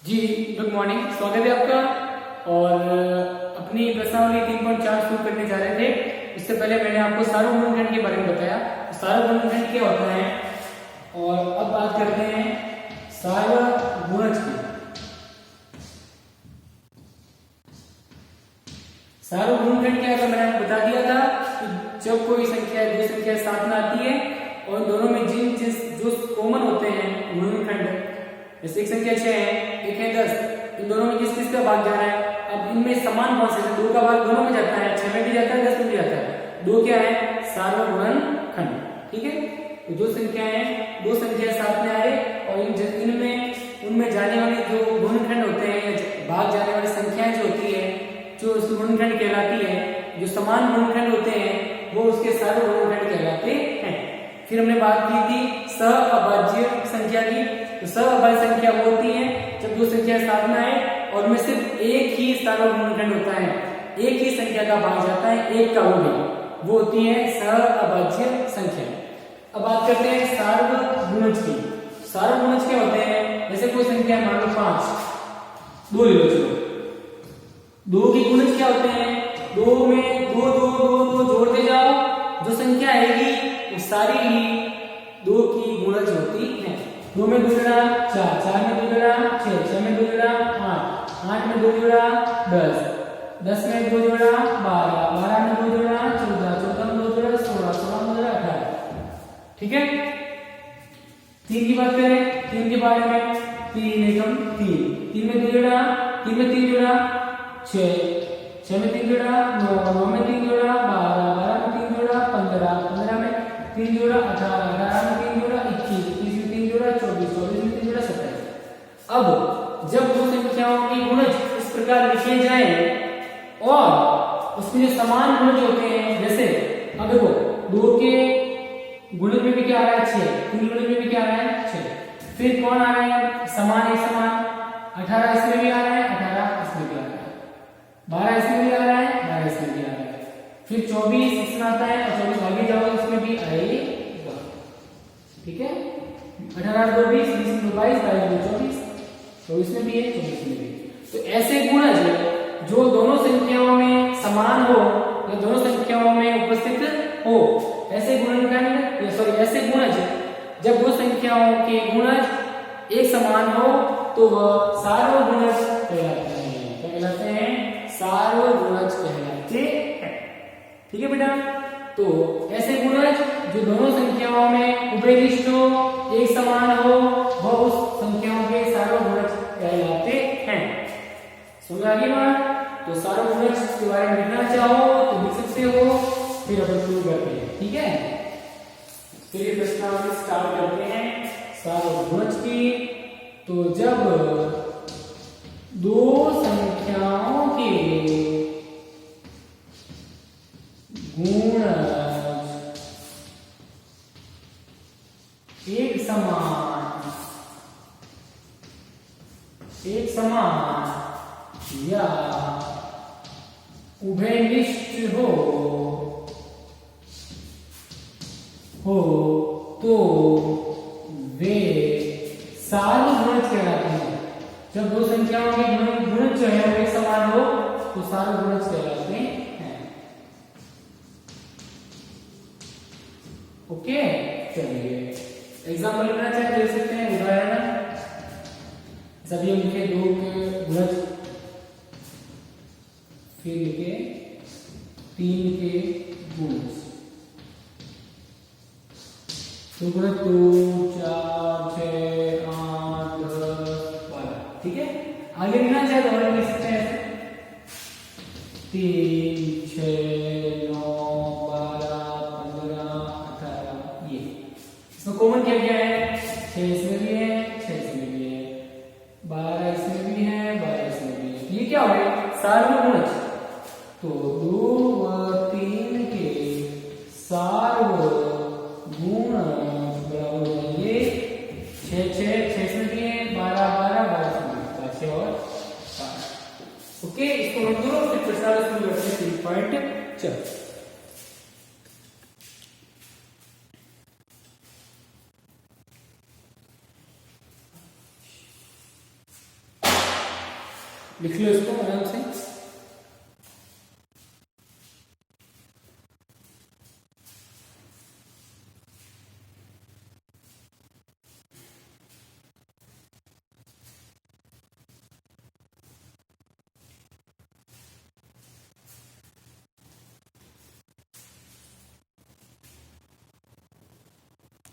जी good morning, स्वागत है आपका। और अपनी प्रश्नावली 3.4 शुरू करने जा रहे थे। इससे पहले मैंने आपको सार्वगुणनखंड के बारे में बताया। सार्वगुणनखंड क्या होता है, और अब बात करते हैं सार्वगुणज की। सार्वगुणनखंड क्या है, मैंने आपको बता दिया था कि जब कोई संख्या दो संख्या साथ में आती है और दोनों में जो कॉमन होते हैं गुणनखंड, जैसे एक संख्या 6 है, एक है 10, इन दोनों में किस किस का भाग जा रहा है। अब इनमें समान कौन से, दो का भाग दोनों में जाता है, 6 में भी जाता है, 10 में भी जाता है। दो क्या है, सार्वगुणनखंड। ठीक है, तो जो संख्या है दो संख्या साथ में आए और इनमें उनमें जाने वाले जो गुणनखंड होते हैं, भाग जाने वाली संख्याएं जो होती है, जो उस गुणनखंड कहलाती है। जो समान गुणनखंड होते हैं वो उसके सार्वगुणनखंड कहलाते हैं। फिर हमने बात की थी सहअभाज्य संख्या की। तो सहअभाज्य संख्या वो होती है जब दो संख्या साथ में आए और उनमें सिर्फ एक ही सार्वगुणनखंड होता है, एक ही संख्या का भाग जाता है, एक का वो होती है सहअभाज्य संख्या। अब बात करते हैं सार्वगुणज की। सार्वगुणज क्या होते हैं, जैसे कोई संख्या मान लो 5, दो ले लो, चलो दो के गुणज क्या होते हैं, दो में दो दो दो दो जोड़ते जाओ, जो संख्या आएगी वो सारी ही दो की गुणज होती है। दो में दो जुड़ा 4, 4 में दो जुड़ा 6, 6 में दो जुड़ा 8, 8 में दो जुड़ा 10, 10 में दो जुड़ा 12, 12 में दो जुड़ा 14, 14 में दो जुड़ा 16, 16 में दो जुड़ा 18। ठीक है, तीन की बात करें, तीन के बारे में, तीन एकम तीन, तीन में दो जुड़ा, तीन में तीन जुड़ा 6, 6 में तीन जुड़ा 9, 9 में तीन जुड़ा 12, 12 में तीन जुड़ा 15, 15 में तीन जुड़ा 18, 18 में तीन जुड़ा 21, 21 में तीन जुड़ा 24, 24 में तीन जुड़ा 27। अब जब दो संख्याओं की गुणज इस प्रकार लिखे जाए और उसमें जो समान गुणज होते हैं, जैसे अब देखो दो के गुणज में भी क्या आ रहा है 6, तीन गुणज में भी क्या आ रहा है 6, फिर कौन आ रहा है समान, एक समान 18 इसमें भी आ रहा है, 18 इसमें भी आ रहा है, 12 इसमें भी आ रहा है, 12 इसमें भी आ रहा है, फिर 24 इसमें आता है और 24 आगे जाओ इसमें भी आएगा। ठीक है, 18 2 20, 20 2 22, 22 2 24, 24 में भी है, 24 में भी। तो ऐसे गुणज जो दोनों संख्याओं में समान हो या दोनों संख्याओं में उपस्थित हो, ऐसे गुणनखंड सॉरी ऐसे गुणज जब दो संख्याओं के गुणज एक समान हो तो वह सार्वगुणज कहलाते हैं। क्या कहलाते हैं? सार्वगुणज कहलाते हैं। ठीक है बेटा, तो ऐसे गुणज जो दोनों संख्याओं में उभयनिष्ठ हो, एक समान हो, वह उस संख्याओं के सार्वगुणज कहलाते हैं। समझ आ गई बात? तो सार्वगुणज के बारे में लिखना चाहो तो लिख सकते हो, फिर अपन शुरू करते हैं। ठीक है, चलिए प्रश्नावली स्टार्ट करते हैं सार्वगुणज की। तो जब दो संख्याओं के गुणज एक समान या उभयनिष्ठ हो तो वे सार्वगुणज कहलाते हैं। जब दो संख्याओं के गुणज जो है वो एक समान हो तो सार्वगुणज कहलाते हैं। ओके, चलिए एग्जाम्पल लिखना चाहे दे सकते हैं, उदाहरण सभी हम लिखे दो के गुणज, फिर लिखे तीन के गुणज, तो गुणज 2 4 6 8 10 12। ठीक है, आगे लिखना चाहे तो और लिख सकते हैं 3 6 9 12 15 18। ये इसमें कॉमन क्या क्या है, 6 इसमें भी है, 6 इसमें भी है, 12 इसमें भी है, 12 इसमें भी है। ये क्या हो गया? सार्वगुणज। तो 2 व 3 के सार्वगुणज बराबर होंगे 6 6, 6 इसमें भी है, 12 12, 12 इसमें भी, 6 और 12। ओके, इसको नोट करो, फिर प्रश्नावली शुरू करते हैं 3 पॉइंट। चलो लिख लो इसको आराम से।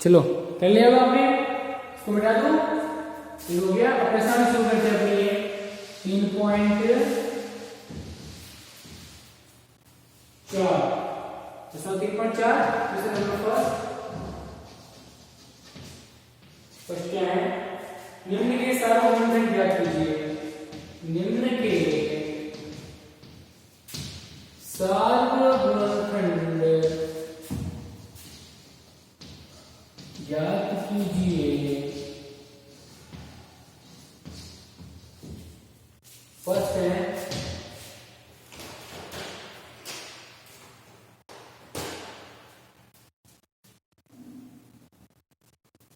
चलो कर लिया होगा आपने, इसको मिटा दो, ये हो गया। अब प्रश्न शुरू करते हैं अपने लिए। 3.4 प्रश्न 3.4 क्वेश्चन नंबर फर्स्ट क्या है, निम्न के सार्वगुणनखंड ज्ञात कीजिए। निम्न के सार्वगुणनखंड ज्ञात कीजिए। फर्स्ट है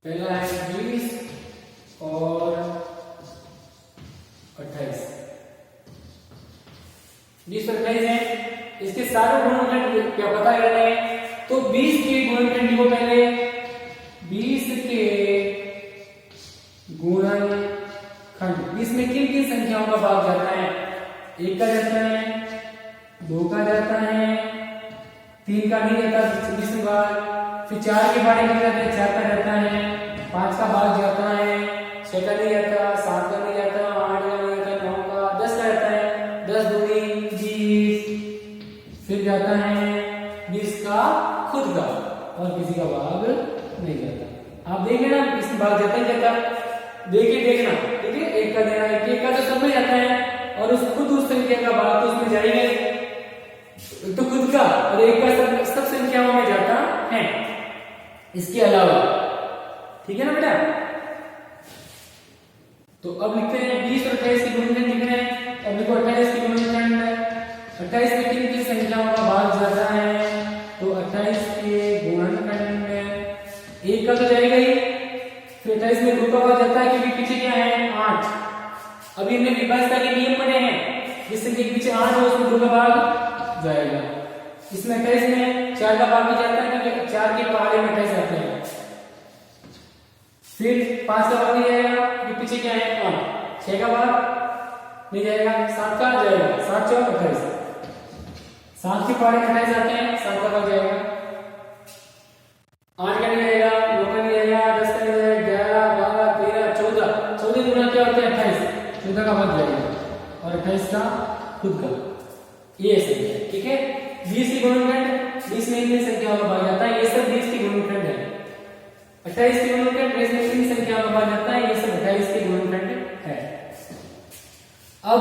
पहला है 20 और 28। 20 और 28 है, इसके सारे गुणनखंड क्या पता करना है। तो 20 के गुणनखंड को पहले 20 के गुणनखंड, इसमें किन किन संख्याओं का भाग जाता है। 1 का जाता है, 2 का जाता है, 3 का नहीं जाता 20 में भाग, फिर 4 के बारे में जाता है, 4 का जाता है, 5 का भाग जाता है, 6 का नहीं जाता, 7 का नहीं जाता, 8 का नहीं जाता, 9 का, 10 का जाता है, 10 दूनी 20, फिर जाता है 20 का खुद का, और किसी का भाग नहीं जाता। आप देख लेना इसमें भाग जाता ही जाता, देखिए देखना, ठीक है। 1 का देना, 1 का तो सब में जाता है, और उस खुद उस संख्या का भाग तो उसमें जाएगा तो खुद का, और 1 का सब संख्याओं में जाता है इसके अलावा, ठीक है ना बेटा। तो अब लिखते हैं 20 और 28 के गुणनखंड लिख रहे हैं। अब देखो 28 के गुणनखंड, 28 में किन किन संख्याओं का भाग जाता है। तो 28 के गुणनखंड में 1 का तो जाएगा ही, फिर 28 में 2 का भाग जाता है, क्योंकि पीछे क्या है 8। अभी हमने विभाज्यता के नियम पढ़े हैं, जिस संख्या के पीछे 8 हो उसमें 2 का भाग जाएगा। इसमें 28 में 4 का भाग भी जाता है, क्योंकि 4 के पहाड़े में 28 आते हैं। फिर 5 का भाग नहीं जाएगा, क्योंकि पीछे क्या है 8। 6 का भाग नहीं जाएगा, 7 का जाएगा, 7 4 28, 7 के पहाड़े में 28 आते हैं, 7 का भाग जाएगा। 8 का नहीं जाएगा, 9 का नहीं जाएगा, 10 का नहीं जाएगा, 11 12 13 14, 14 गुना क्या होते हैं 28, 14 का भाग जाएगा, और 28 का खुद का, ये संख्या है, ठीक है। 20 के गुणनखंड, 20 में कितनी संख्याओं का भाग जाता है, ये सब 20 के गुणनखंड है। 28 के गुणनखंड, 28 में कितनी संख्याओं का भाग जाता है, ये सब 28 के गुणनखंड है। अब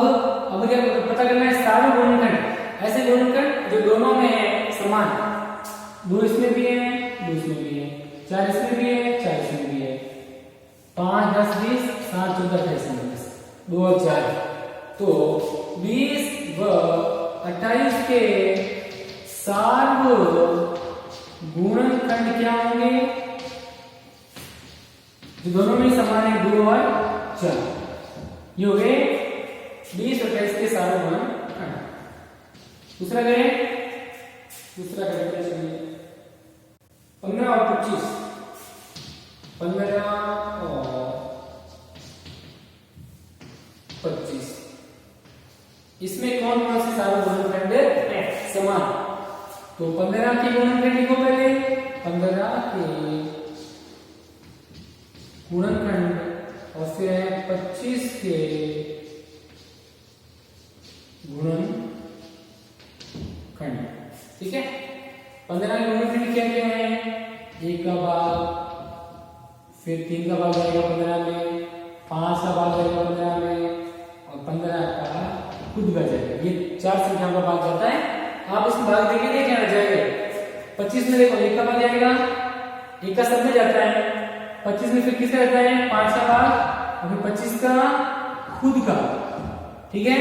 क्या पता करना है, सारे गुणनखंड, ऐसे गुणनखंड जो दोनों में है समान, 2 इसमें भी है, 2 इसमें भी है, 4 इसमें भी है, 4 इसमें भी है, 5 10 20 7 14 28 2 और 4। तो 20 व 28 के सार्वगुणनखंड क्या होंगे, जो दोनों में समान है, 2 और 4। ये हो गए 20 और 28 के सार्वगुणनखंड। दूसरा करें चलिए 15 और 25, 15 और 25, इसमें कौन कौन से सार्वगुणनखंड है समान। तो 15 के गुणनखंड लिखो पहले, 15 के गुणनखंड, और फिर है 25 के गुणनखंड, ठीक है। 15 के गुणनखंड क्या क्या है, 1 का भाग, फिर 3 का भाग जाएगा 15 में, 5 का भाग जाएगा 15 में, और 15 का खुद का जाएगा। ये 4 संख्याओं का भाग जाता है। आप इसमें भाग देखेंगे क्या जाएगा, 25 में देखो 1 का भाग जाएगा, 1 का सब में जाता है, 25 में फिर किसका जाता है 5 का भाग, और फिर 25 का खुद का, ठीक है।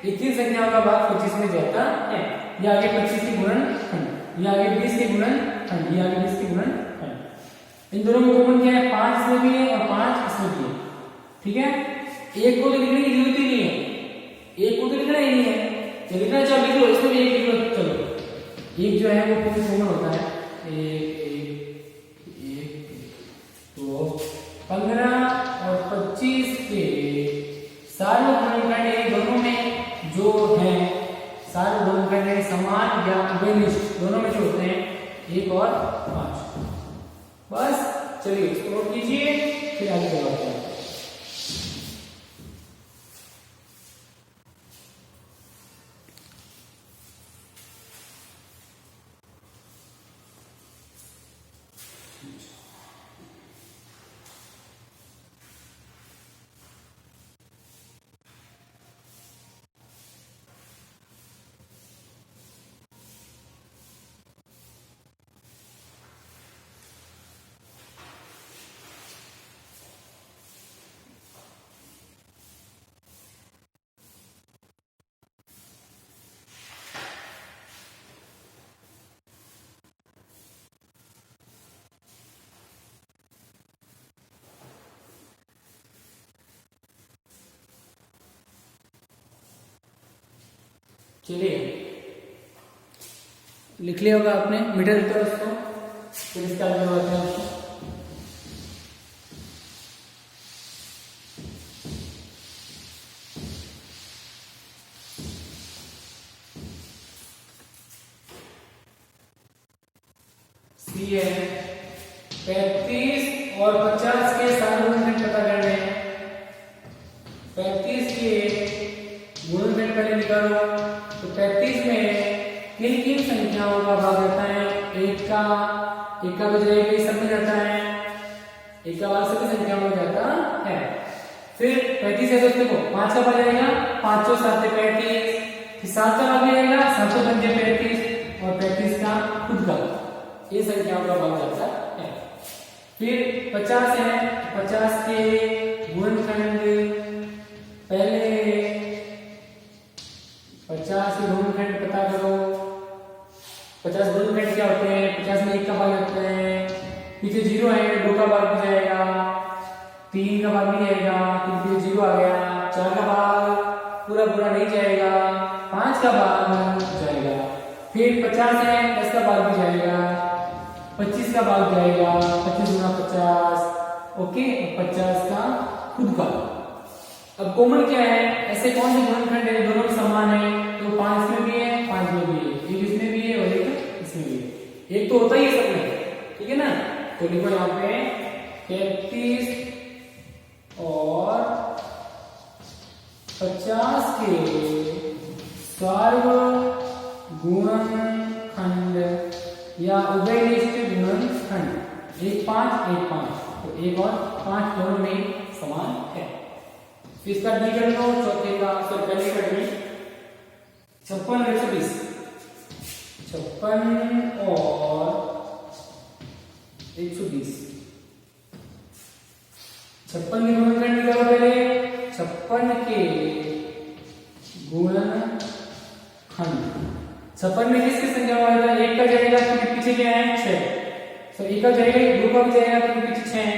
ये 3 संख्याओं का भाग 25 में जाता है। ये आगे 25 के गुणनखंड, ये आगे 20 के गुणनखंड, ये आगे 20 के गुणनखंड। इन दोनों में कॉमन क्या है, 5 इसमें भी है और 5 इसमें भी है, ठीक है। एक को तो लिखने की जरूरत ही नहीं है, एक को तो लिखना ही नहीं है, तो लिखना चाहो लिख लो, इसमें भी एक लिख लो। चलो एक जो है वो कॉमन होता है, एक एक एक, तो 15 और 25 के सार्वगुणनखंड ये दोनों में जो है सार्वगुणनखंड समान या उभयनिष्ठ दोनों में जो होते हैं 1 और 5। बस चलिए इसको नोट कीजिए, फिर आगे बढ़ते हैं। चलिए लिख लिया होगा आपने, मीटर लिखते हो उसको, फिर इसके आगे बढ़ते हैं उसको। सी है 35 और 50 के सार्वगुणनखंड पता करने हैं। 35 के गुणनखंड पहले निकालो, तो 35 में किन किन संख्याओं का भाग रहता है? एक का बजाय सब में जाता है, एक का भाग सभी संख्याओं में जाता है। फिर 35 है तो देखो 5 का भाग जाएगा, 5 और 7 35, फिर 7 का भाग जाएगा, 7 और 5 35 और 35 का खुद का, ये संख्याओं का भाग जाता है। फिर 50 है, 50 के गुणनखंड पहले 50 के गुणनखंड पता करो। 50 गुणनखंड क्या होते हैं? 50 में 1 का भाग होता है, पीछे 0 है, 2 का भाग भी जाएगा, 3 का भाग भी जाएगा, क्योंकि 0 आ गया, 4 का भाग पूरा नहीं जाएगा, 5 का भाग जाएगा। फिर 50 है, 10 का भाग भी जाएगा, 25 का भाग जाएगा, 25 गुना 50, ओके, 50 का खुद का। अब कॉमन क्या है? ऐसे कौन से गुणनखंड है दोनों में समान है? तो 5 में भी है, 5 में भी है, एक इसमें भी है और एक इसमें भी है। एक तो होता ही है सब में, ठीक है ना? तो लिखो यहाँ पे 33 और 50 के सार्वगुणनखंड या उभयनिष्ठ गुणनखंड 1 5 1 5, तो 1 और 5 दोनों में समान है। इसका डी कर लो, चौथे का पहले कर ली 56 और 120, 56 और 120, 56 के गुणनखंड निकालो पहले। 56 के गुणनखंड 56 में किसकी संख्या आएगा? 1 का जाएगा तो पीछे क्या है? 6, तो 1 का जाएगा, 2 का भी जाएगा तो पीछे 6 है,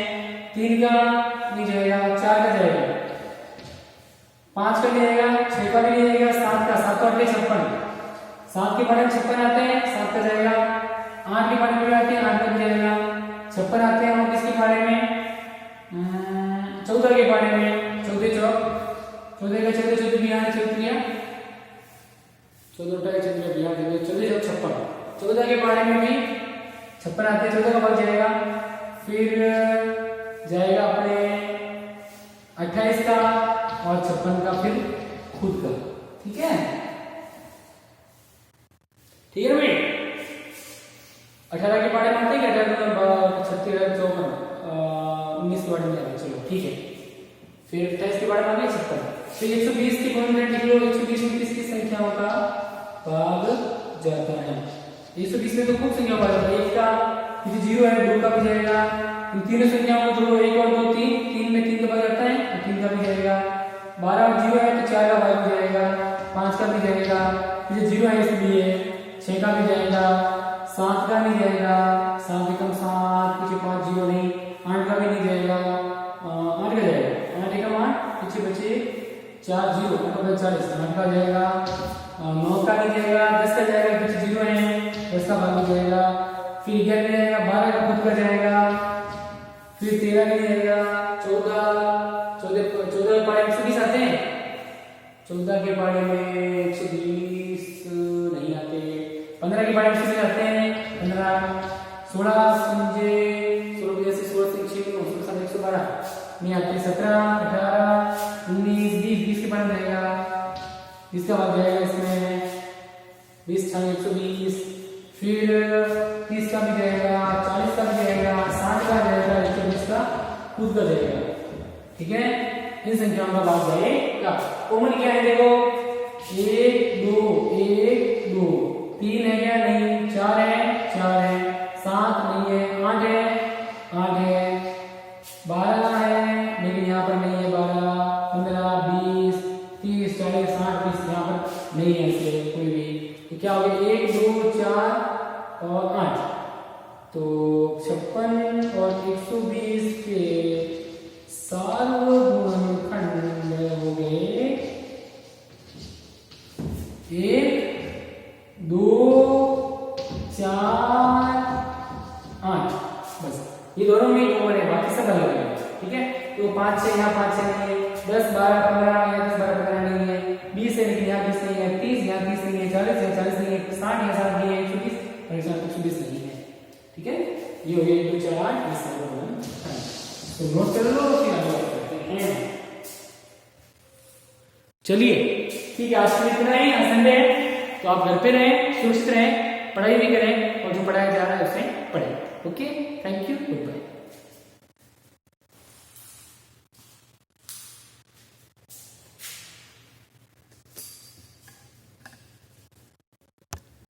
3 का नहीं जाएगा, 4 का जाएगा, 5 का नहीं जाएगा, 6 का भी नहीं जाएगा, 7 का, 7 और 56, 7 के बारे में 56 आते हैं, 7 का जाएगा, 8 के बारे में भी आते हैं, 8 का भी जाएगा, 56 आते हैं। और किसके बारे में? 14 के बारे में, 14 चौक 14 का 14 14 बिहार 14 14 उठा के 14 बिहार 14 56, 14 के बारे में भी 56 आते हैं, 14 का भाग जाएगा। फिर जाएगा अपने 28 का और 56 का फिर खुद का, ठीक है? ठीक है भाई, 18 के बारे में आते हैं, 18 36 54 19 के बारे में आते, चलो ठीक है। फिर 28 के बारे में आ गए 56, फिर 120 के गुणनखंड लिख लो। 120 में किसकी संख्याओं का भाग जाता है? 120 में तो खूब संख्या भाग जाता है, 1 का पीछे 0 है, 2 का भी जाएगा, इन तीनों संख्याओं को जोड़ो, 1 और 2 3, 3 में 3 का भाग जाता है, 3 का भी जाएगा, 12 और 0 है तो 4 का भाग भी जाएगा, 5 का भी जाएगा, पीछे 0 है इसलिए 6 का भी जाएगा, 7 का नहीं जाएगा, 7 एकम 7, पीछे 5 0 नहीं, 8 का भी नहीं जाएगा, 8 का जाएगा, 8 एकम 8, पीछे बचे 4 0 40, 8 का जाएगा, 9 का नहीं जाएगा, 10 का जाएगा, कुछ जीरो है, 10 का बाकी जाएगा, फिर 11 नहीं जाएगा, 12 का खुद का जाएगा, फिर 13 नहीं जाएगा, 14 के पारे में 120 आते हैं, 14 के पारे में 120 नहीं आते, 15 के पारे में 120 आते हैं, 15, 16 समझे, 16 की जैसे 16 से 6 16 7 112 नहीं आते, 17 18 19 20 के पारे में जाएगा, 20 का बाद जाएगा इसमें 20 6 120, फिर 30 का भी जाएगा, 40 का भी जाएगा, 60 का जाएगा, 120 का खुद का जाएगा। ठीक है, इन संख्याओं का भाग जाएगा। कॉमन क्या है देखो, 1 2 1 2, 3 है क्या, नहीं, 4 है 7 नहीं है, 8 है 12 है, लेकिन यहाँ पर नहीं है, 12 15 20 30 40 60 20 यहाँ पर नहीं है ऐसे कोई भी। तो क्या हो गया, 1 2 4 और 8, तो 56 और 120 के सार्वगुणनखंड हो गए 1 2 4 8, बस ये दोनों में कॉमन है, बाकी सब अलग है। ठीक है, तो 5 6 यहाँ 5 6 नहीं है, 10 12 15 यहाँ 10 12 15 नहीं है, 20 है लेकिन यहाँ 20 नहीं है, 30 यहाँ 30 नहीं है, 40 है 40 नहीं है, 60 यहाँ 60 नहीं है, 120 और 120 नहीं है। ठीक है, ये हो गया 1 2 4 8, ये सारा तो नोट कर लो, फिर आगे करते हैं। चलिए ठीक है, आज के लिए इतना ही, संडे है तो आप घर पे रहें, सुरक्षित रहें, पढ़ाई भी करें और जो पढ़ाया जा रहा है उसे पढ़ें। Okay, thank you, good bye.